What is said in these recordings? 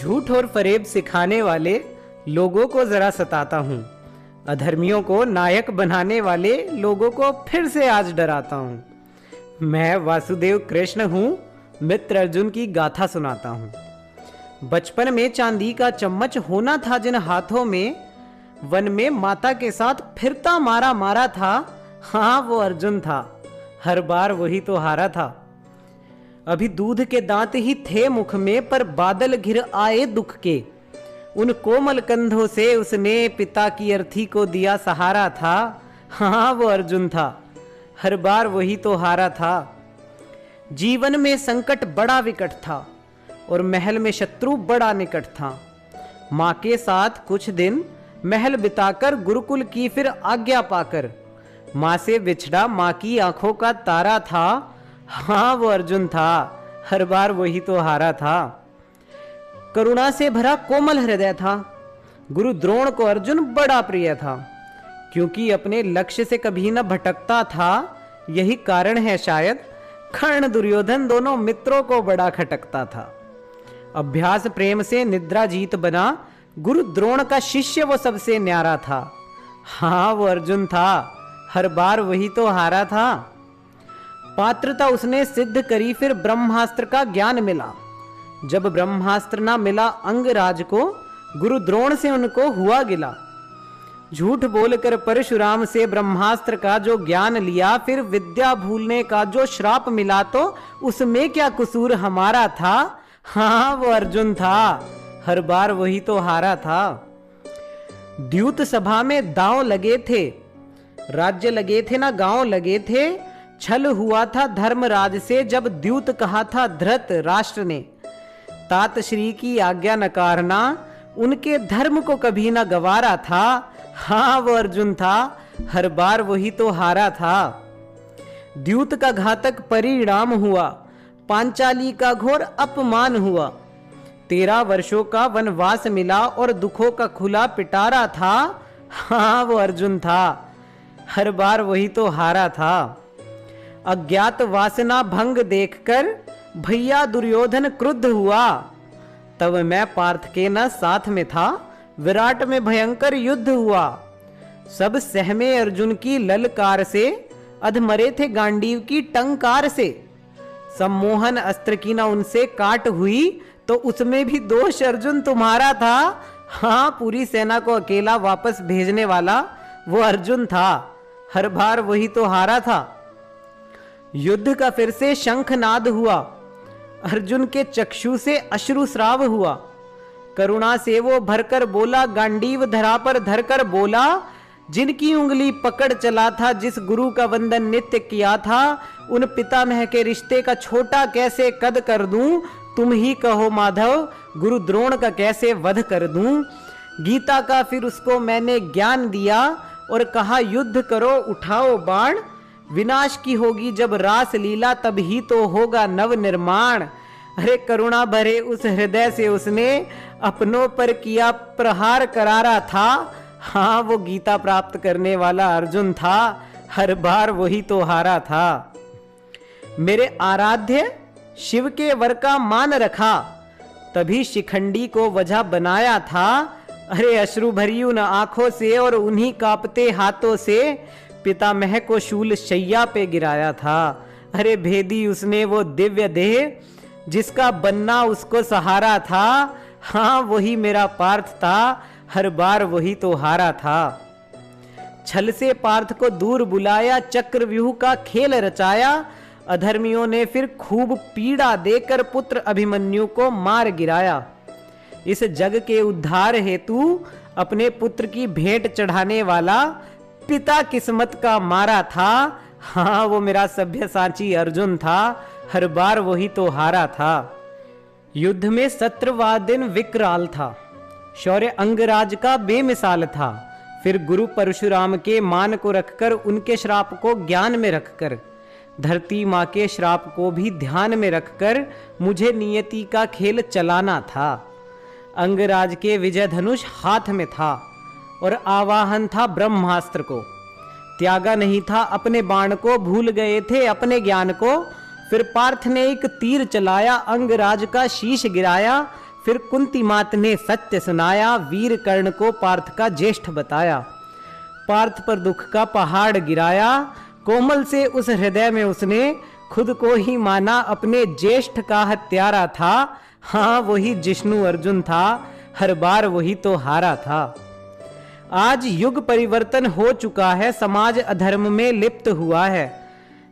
झूठ और फरेब सिखाने वाले लोगों को जरा सताता हूँ। अधर्मियों को नायक बनाने वाले लोगों को फिर से आज डराता हूँ। मैं वासुदेव कृष्ण हूँ, मित्र अर्जुन की गाथा सुनाता हूँ। बचपन में चांदी का चम्मच होना था जिन हाथों में, वन में माता के साथ फिरता मारा मारा था। हाँ वो अर्जुन था, हर बार वही तो हारा था। अभी दूध के दांत ही थे मुख में, पर बादल घिर आए दुख के। उन कोमल कंधों से उसने पिता की अर्थी को दिया सहारा था। हाँ वो अर्जुन था, हर बार वही तो हारा था। जीवन में संकट बड़ा विकट था और महल में शत्रु बड़ा निकट था। माँ के साथ कुछ दिन महल बिताकर गुरुकुल की फिर आज्ञा पाकर, माँ से बिछड़ा माँ की आंखों का तारा था। हाँ वो अर्जुन था, हर बार वही तो हारा था। करुणा से भरा कोमल हृदय था। गुरु द्रोण को अर्जुन बड़ा प्रिय था, क्योंकि अपने लक्ष्य से कभी न भटकता था। यही कारण है शायद कर्ण दुर्योधन दोनों मित्रों को बड़ा खटकता था। अभ्यास प्रेम से निद्रा जीत बना, गुरु द्रोण का शिष्य वो सबसे न्यारा था। हाँ वो अर्जुन था, हर बार वही तो हारा था। पात्रता उसने सिद्ध करी, फिर ब्रह्मास्त्र का ज्ञान मिला। जब ब्रह्मास्त्र ना मिला अंगराज को, गुरु द्रोण से उनको हुआ गिला। झूठ बोलकर परशुराम से ब्रह्मास्त्र का जो ज्ञान लिया, फिर विद्या भूलने का जो श्राप मिला, तो उसमें क्या कसूर हमारा था। हाँ वो अर्जुन था, हर बार वही तो हारा था। द्यूत सभा में दांव लगे थे, राज्य लगे थे ना गांव लगे थे। छल हुआ था धर्मराज से, जब द्यूत कहा था धृत राष्ट्र ने। तात श्री की आज्ञा नकारना, उनके धर्म को कभी न गवारा था। हाँ वो अर्जुन था, हर बार वही तो हारा था। द्यूत का घातक परिणाम हुआ, पांचाली का घोर अपमान हुआ। 13 वर्षों का वनवास मिला और दुखों का खुला पिटारा था। हाँ वो अर्जुन था, हर बार वही तो हारा था। अज्ञात वासना भंग देखकर भैया दुर्योधन क्रुद्ध हुआ। तब मैं पार्थ के न साथ में था, विराट में भयंकर युद्ध हुआ। सब सहमे अर्जुन की ललकार से, अधमरे थे गांडीव की टंकार से। सम्मोहन अस्त्र की न उनसे काट हुई, तो उसमें भी दोष अर्जुन तुम्हारा था। हाँ पूरी सेना को अकेला वापस भेजने वाला वो अर्जुन था, हर बार वही तो हारा था। युद्ध का फिर से शंखनाद हुआ, अर्जुन के चक्षु से अश्रुस्राव हुआ। करुणा से वो भरकर बोला, गांडीव धरा पर धरकर बोला। जिनकी उंगली पकड़ चला था, जिस गुरु का वंदन नित्य किया था, उन पितामह के रिश्ते का छोटा कैसे कद कर दूं। तुम ही कहो माधव, गुरु द्रोण का कैसे वध कर दूं। गीता का फिर उसको मैंने ज्ञान दिया और कहा युद्ध करो उठाओ बाण। विनाश की होगी जब रास लीला, तब ही तो होगा नव निर्माण। अरे करुणा भरे उस हृदय से उसने अपनों पर किया प्रहार करारा था। हाँ वो गीता प्राप्त करने वाला अर्जुन था, हर बार वही तो हारा था। मेरे आराध्य शिव के वर का मान रखा, तभी शिखंडी को वजह बनाया था। अरे अश्रु भरी उन आंखों से और उन्हीं कांपते हाथों से पितामह को शूल शैया पे गिराया था। अरे भेदी उसने वो दिव्य देह, जिसका बनना उसको सहारा था। हाँ वही मेरा पार्थ था, हर बार वही तो हारा था। छल से पार्थ को दूर बुलाया, चक्रव्यूह का खेल रचाया। अधर्मियों ने फिर खूब पीड़ा देकर पुत्र अभिमन्यु को मार गिराया। इस जग के उद्धार हेतु अपने पुत्र की भेंट चढ़ाने वाला पिता किस्मत का मारा था। हाँ वो मेरा सभ्यसाची अर्जुन था, हर बार वही तो हारा था। युद्ध में सत्रवादिन विकराल था, शौर्य अंगराज का बेमिसाल था। फिर गुरु परशुराम के मान को रखकर, उनके श्राप को ज्ञान में रखकर, धरती माँ के श्राप को भी ध्यान में रखकर मुझे नियति का खेल चलाना था। अंगराज के विजय धनुष हाथ में था और आवाहन था ब्रह्मास्त्र को। त्यागा नहीं था अपने बाण को, भूल गए थे अपने ज्ञान को। फिर पार्थ ने एक तीर चलाया, अंगराज का शीश गिराया। फिर कुंती मात ने सत्य सुनाया, वीर कर्ण को पार्थ का ज्येष्ठ बताया। पार्थ पर दुख का पहाड़ गिराया, कोमल से उस हृदय में उसने खुद को ही माना अपने ज्येष्ठ का हत्यारा था। हाँ, वही जिष्णु अर्जुन था, हर बार वही तो हारा था। आज युग परिवर्तन हो चुका है, समाज अधर्म में लिप्त हुआ है।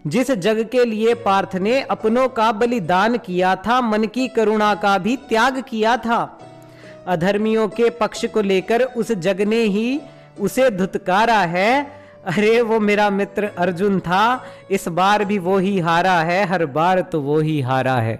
जिस जग के लिए पार्थ ने अपनों का बलिदान किया था, मन की करुणा का भी त्याग किया था, अधर्मियों के पक्ष को लेकर उस जग ने ही उसे धुतकारा है। अरे वो मेरा मित्र अर्जुन था, इस बार भी वो ही हारा है, हर बार तो वो ही हारा है।